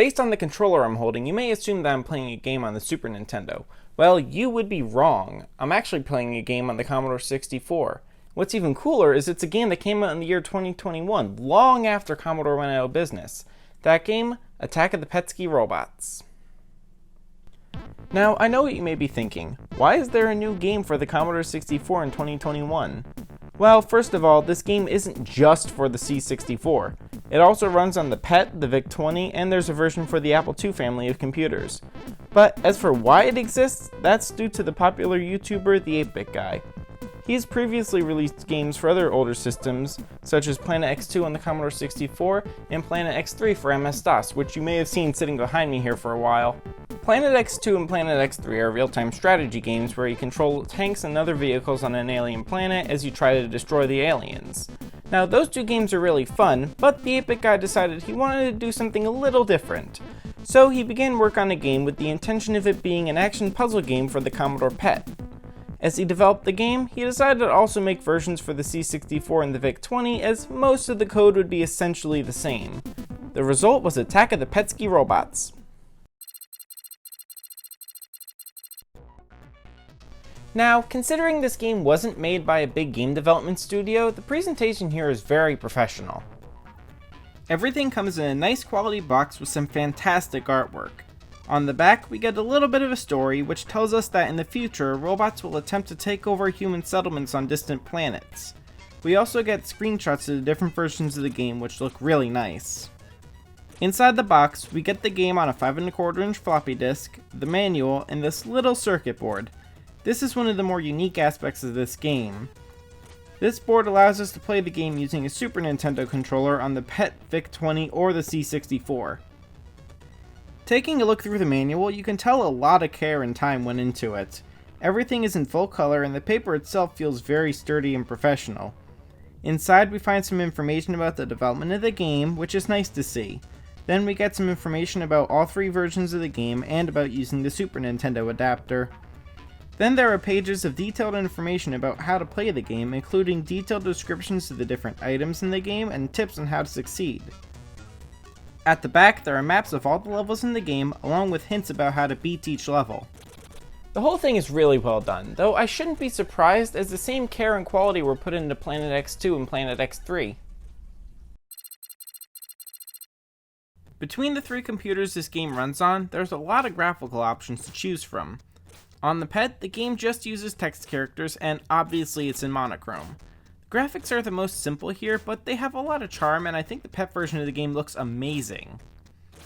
Based on the controller I'm holding, you may assume that I'm playing a game on the Super Nintendo. Well, you would be wrong. I'm actually playing a game on the Commodore 64. What's even cooler is it's a game that came out in the year 2021, long after Commodore went out of business. That game, Attack of the Petscii Robots. Now, I know what you may be thinking. Why is there a new game for the Commodore 64 in 2021? Well, first of all, this game isn't just for the C64. It also runs on the PET, the VIC-20, and there's a version for the Apple II family of computers. But as for why it exists, that's due to the popular YouTuber, the 8-Bit Guy. He's previously released games for other older systems, such as Planet X2 on the Commodore 64 and Planet X3 for MS-DOS, which you may have seen sitting behind me here for a while. Planet X2 and Planet X3 are real-time strategy games where you control tanks and other vehicles on an alien planet as you try to destroy the aliens. Now, those two games are really fun, but the 8-Bit Guy decided he wanted to do something a little different. So he began work on a game with the intention of it being an action puzzle game for the Commodore PET. As he developed the game, he decided to also make versions for the C64 and the VIC-20, as most of the code would be essentially the same. The result was Attack of the Petscii Robots. Now, considering this game wasn't made by a big game development studio, the presentation here is very professional. Everything comes in a nice quality box with some fantastic artwork. On the back, we get a little bit of a story which tells us that in the future, robots will attempt to take over human settlements on distant planets. We also get screenshots of the different versions of the game which look really nice. Inside the box, we get the game on a 5¼ floppy disk, the manual, and this little circuit board. This is one of the more unique aspects of this game. This board allows us to play the game using a Super Nintendo controller on the PET, VIC-20, or the C64. Taking a look through the manual, you can tell a lot of care and time went into it. Everything is in full color and the paper itself feels very sturdy and professional. Inside we find some information about the development of the game, which is nice to see. Then we get some information about all three versions of the game and about using the Super Nintendo adapter. Then there are pages of detailed information about how to play the game, including detailed descriptions of the different items in the game and tips on how to succeed. At the back, there are maps of all the levels in the game, along with hints about how to beat each level. The whole thing is really well done, though I shouldn't be surprised as the same care and quality were put into Planet X2 and Planet X3. Between the three computers this game runs on, there's a lot of graphical options to choose from. On the PET, the game just uses text characters, and obviously it's in monochrome. Graphics are the most simple here, but they have a lot of charm, and I think the PET version of the game looks amazing.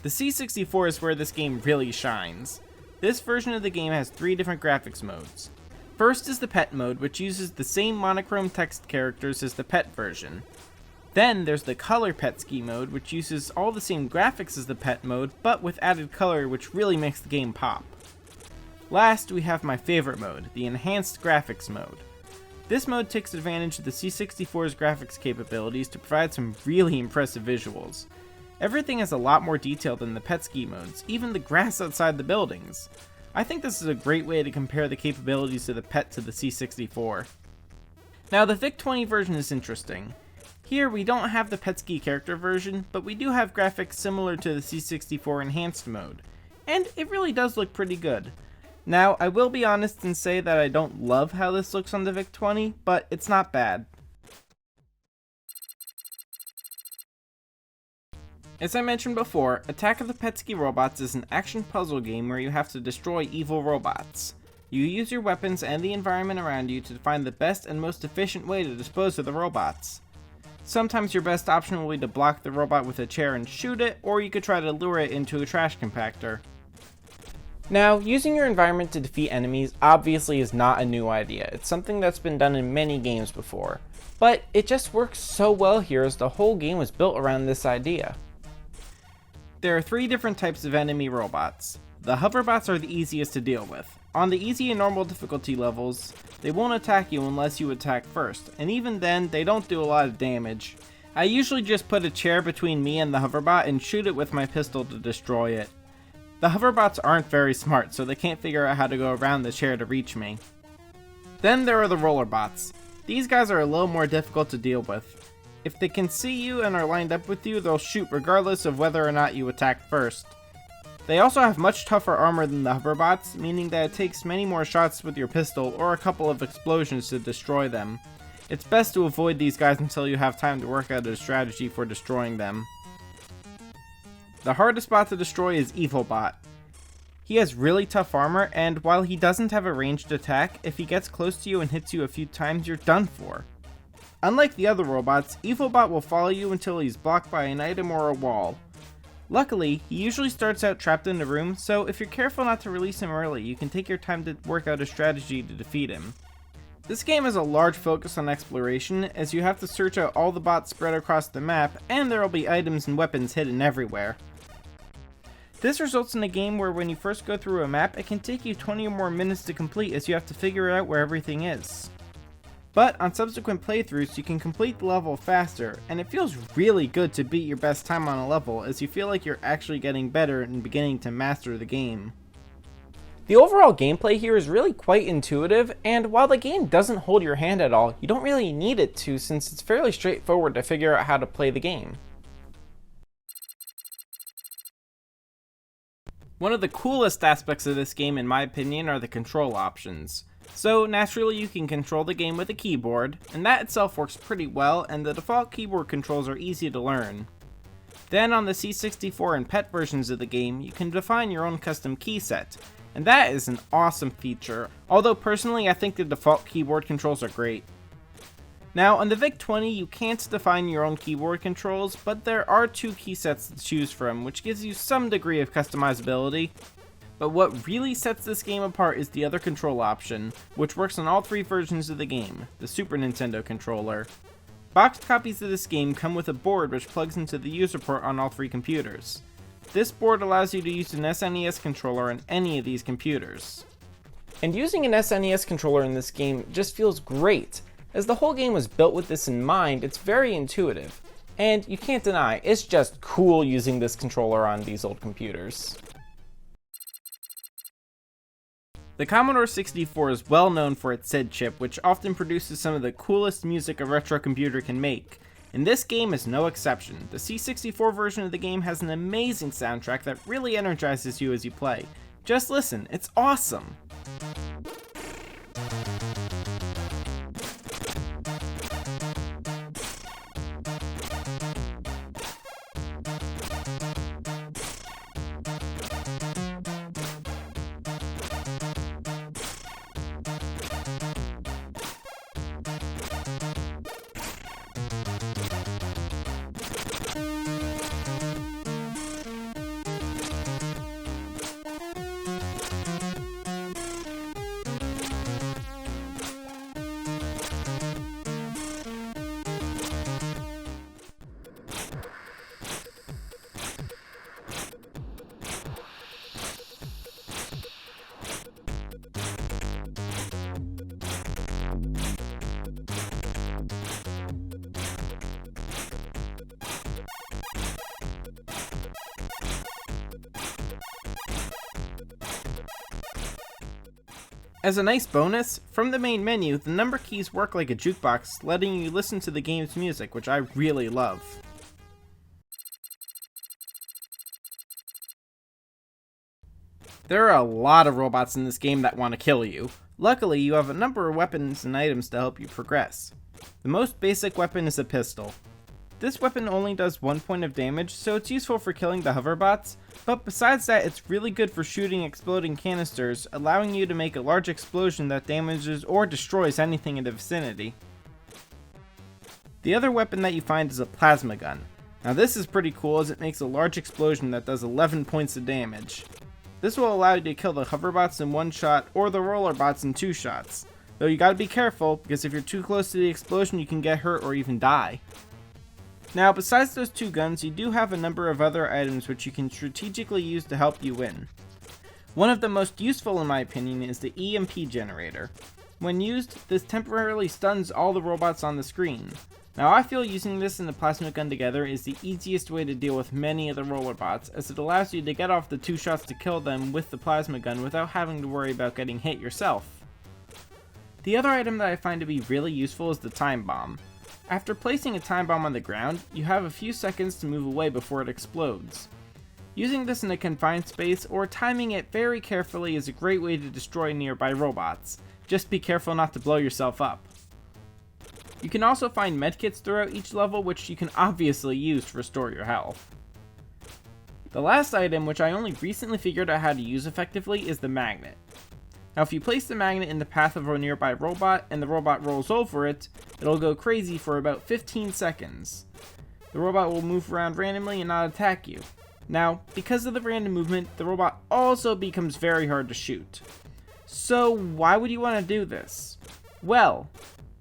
The C64 is where this game really shines. This version of the game has three different graphics modes. First is the PET mode, which uses the same monochrome text characters as the PET version. Then there's the Color Petscii mode, which uses all the same graphics as the PET mode, but with added color, which really makes the game pop. Last, we have my favorite mode, the Enhanced Graphics mode. This mode takes advantage of the C64's graphics capabilities to provide some really impressive visuals. Everything is a lot more detailed than the Petscii modes, even the grass outside the buildings. I think this is a great way to compare the capabilities of the PET to the C64. Now the VIC-20 version is interesting. Here we don't have the Petscii character version, but we do have graphics similar to the C64 Enhanced mode, and it really does look pretty good. Now, I will be honest and say that I don't love how this looks on the VIC-20, but it's not bad. As I mentioned before, Attack of the Petscii Robots is an action puzzle game where you have to destroy evil robots. You use your weapons and the environment around you to find the best and most efficient way to dispose of the robots. Sometimes your best option will be to block the robot with a chair and shoot it, or you could try to lure it into a trash compactor. Now, using your environment to defeat enemies obviously is not a new idea. It's something that's been done in many games before. But it just works so well here as the whole game was built around this idea. There are three different types of enemy robots. The hoverbots are the easiest to deal with. On the easy and normal difficulty levels, they won't attack you unless you attack first, and even then, they don't do a lot of damage. I usually just put a chair between me and the hoverbot and shoot it with my pistol to destroy it. The hoverbots aren't very smart, so they can't figure out how to go around the chair to reach me. Then there are the rollerbots. These guys are a little more difficult to deal with. If they can see you and are lined up with you, they'll shoot regardless of whether or not you attack first. They also have much tougher armor than the hoverbots, meaning that it takes many more shots with your pistol or a couple of explosions to destroy them. It's best to avoid these guys until you have time to work out a strategy for destroying them. The hardest bot to destroy is EvilBot. He has really tough armor, and while he doesn't have a ranged attack, if he gets close to you and hits you a few times, you're done for. Unlike the other robots, EvilBot will follow you until he's blocked by an item or a wall. Luckily, he usually starts out trapped in a room, so if you're careful not to release him early, you can take your time to work out a strategy to defeat him. This game has a large focus on exploration, as you have to search out all the bots spread across the map, and there will be items and weapons hidden everywhere. This results in a game where when you first go through a map, it can take you 20 or more minutes to complete as you have to figure out where everything is. But on subsequent playthroughs, you can complete the level faster, and it feels really good to beat your best time on a level as you feel like you're actually getting better and beginning to master the game. The overall gameplay here is really quite intuitive, and while the game doesn't hold your hand at all, you don't really need it to since it's fairly straightforward to figure out how to play the game. One of the coolest aspects of this game, in my opinion, are the control options. So naturally you can control the game with a keyboard, and that itself works pretty well, and the default keyboard controls are easy to learn. Then on the C64 and PET versions of the game, you can define your own custom key set, and that is an awesome feature, although personally I think the default keyboard controls are great. Now on the VIC-20 you can't define your own keyboard controls, but there are two key sets to choose from, which gives you some degree of customizability. But what really sets this game apart is the other control option, which works on all three versions of the game, the Super Nintendo controller. Boxed copies of this game come with a board which plugs into the user port on all three computers. This board allows you to use an SNES controller on any of these computers. And using an SNES controller in this game just feels great. As the whole game was built with this in mind, it's very intuitive. And you can't deny, it's just cool using this controller on these old computers. The Commodore 64 is well known for its SID chip, which often produces some of the coolest music a retro computer can make. And this game is no exception. The C64 version of the game has an amazing soundtrack that really energizes you as you play. Just listen, it's awesome! As a nice bonus, from the main menu, the number keys work like a jukebox, letting you listen to the game's music, which I really love. There are a lot of robots in this game that want to kill you. Luckily, you have a number of weapons and items to help you progress. The most basic weapon is a pistol. This weapon only does 1 point of damage, so it's useful for killing the hoverbots, but besides that it's really good for shooting exploding canisters, allowing you to make a large explosion that damages or destroys anything in the vicinity. The other weapon that you find is a plasma gun. Now this is pretty cool as it makes a large explosion that does 11 points of damage. This will allow you to kill the hoverbots in 1 shot or the rollerbots in 2 shots, though you gotta be careful because if you're too close to the explosion you can get hurt or even die. Now, besides those 2 guns, you do have a number of other items which you can strategically use to help you win. One of the most useful in my opinion is the Emp Generator. When used, this temporarily stuns all the robots on the screen. Now I feel using this and the plasma gun together is the easiest way to deal with many of the rollerbots, as it allows you to get off the 2 shots to kill them with the plasma gun without having to worry about getting hit yourself. The other item that I find to be really useful is the time bomb. After placing a time bomb on the ground, you have a few seconds to move away before it explodes. Using this in a confined space or timing it very carefully is a great way to destroy nearby robots. Just be careful not to blow yourself up. You can also find medkits throughout each level, which you can obviously use to restore your health. The last item, which I only recently figured out how to use effectively, is the magnet. Now if you place the magnet in the path of a nearby robot and the robot rolls over it, it'll go crazy for about 15 seconds. The robot will move around randomly and not attack you. Now, because of the random movement, the robot also becomes very hard to shoot. So why would you want to do this? Well,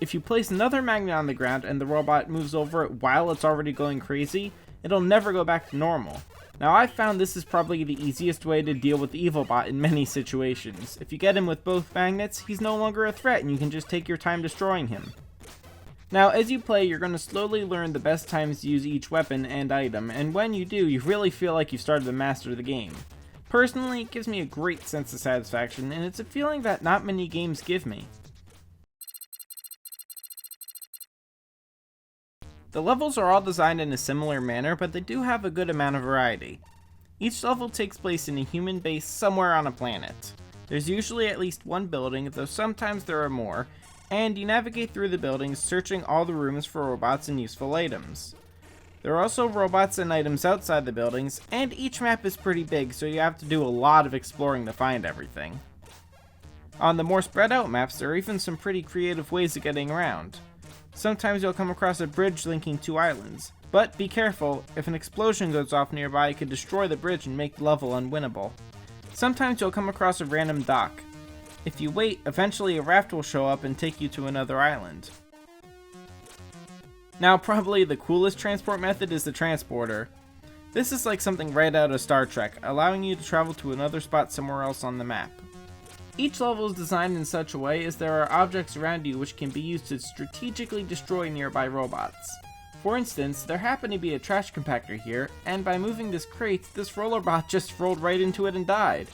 if you place another magnet on the ground and the robot moves over it while it's already going crazy, it'll never go back to normal. Now I've found this is probably the easiest way to deal with the evil bot in many situations. If you get him with both magnets, he's no longer a threat and you can just take your time destroying him. Now as you play, you're going to slowly learn the best times to use each weapon and item, and when you do, you really feel like you've started to master the game. Personally, it gives me a great sense of satisfaction, and it's a feeling that not many games give me. The levels are all designed in a similar manner, but they do have a good amount of variety. Each level takes place in a human base somewhere on a planet. There's usually at least one building, though sometimes there are more, and you navigate through the buildings searching all the rooms for robots and useful items. There are also robots and items outside the buildings, and each map is pretty big, so you have to do a lot of exploring to find everything. On the more spread out maps, there are even some pretty creative ways of getting around. Sometimes you'll come across a bridge linking two islands, but be careful, if an explosion goes off nearby it could destroy the bridge and make the level unwinnable. Sometimes you'll come across a random dock. If you wait, eventually a raft will show up and take you to another island. Now probably the coolest transport method is the transporter. This is like something right out of Star Trek, allowing you to travel to another spot somewhere else on the map. Each level is designed in such a way as there are objects around you which can be used to strategically destroy nearby robots. For instance, there happened to be a trash compactor here, and by moving this crate, this rollerbot just rolled right into it and died.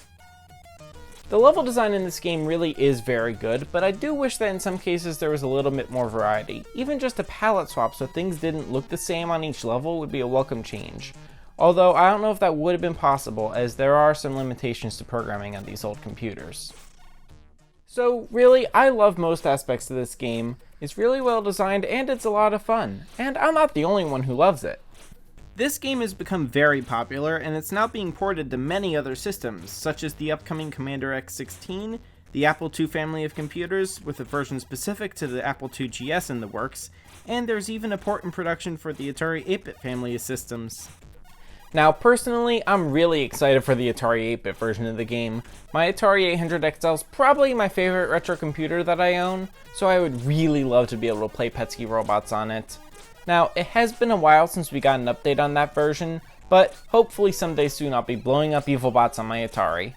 The level design in this game really is very good, but I do wish that in some cases there was a little bit more variety. Even just a palette swap so things didn't look the same on each level would be a welcome change. Although I don't know if that would have been possible, as there are some limitations to programming on these old computers. So really, I love most aspects of this game. It's really well designed and it's a lot of fun, and I'm not the only one who loves it. This game has become very popular, and it's now being ported to many other systems, such as the upcoming Commodore VIC-16, the Apple II family of computers, with a version specific to the Apple II GS in the works, and there's even a port in production for the Atari 8-bit family of systems. Now personally, I'm really excited for the Atari 8-bit version of the game. My Atari 800 XL is probably my favorite retro computer that I own, so I would really love to be able to play Petscii robots on it. Now, it has been a while since we got an update on that version, but hopefully someday soon I'll be blowing up evil bots on my Atari.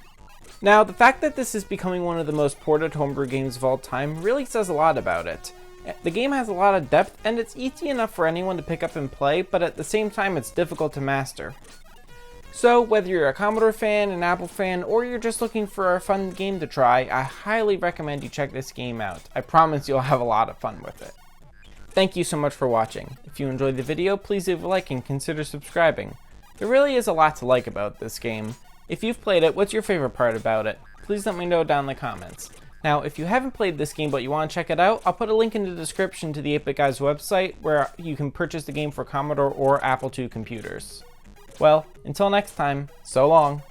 Now, the fact that this is becoming one of the most ported homebrew games of all time really says a lot about it. The game has a lot of depth, and it's easy enough for anyone to pick up and play, but at the same time it's difficult to master. So, whether you're a Commodore fan, an Apple fan, or you're just looking for a fun game to try, I highly recommend you check this game out. I promise you'll have a lot of fun with it. Thank you so much for watching. If you enjoyed the video, please leave a like and consider subscribing. There really is a lot to like about this game. If you've played it, what's your favorite part about it? Please let me know down in the comments. Now, if you haven't played this game but you want to check it out, I'll put a link in the description to the 8-Bit Guy's website where you can purchase the game for Commodore or Apple II computers. Well, until next time, so long.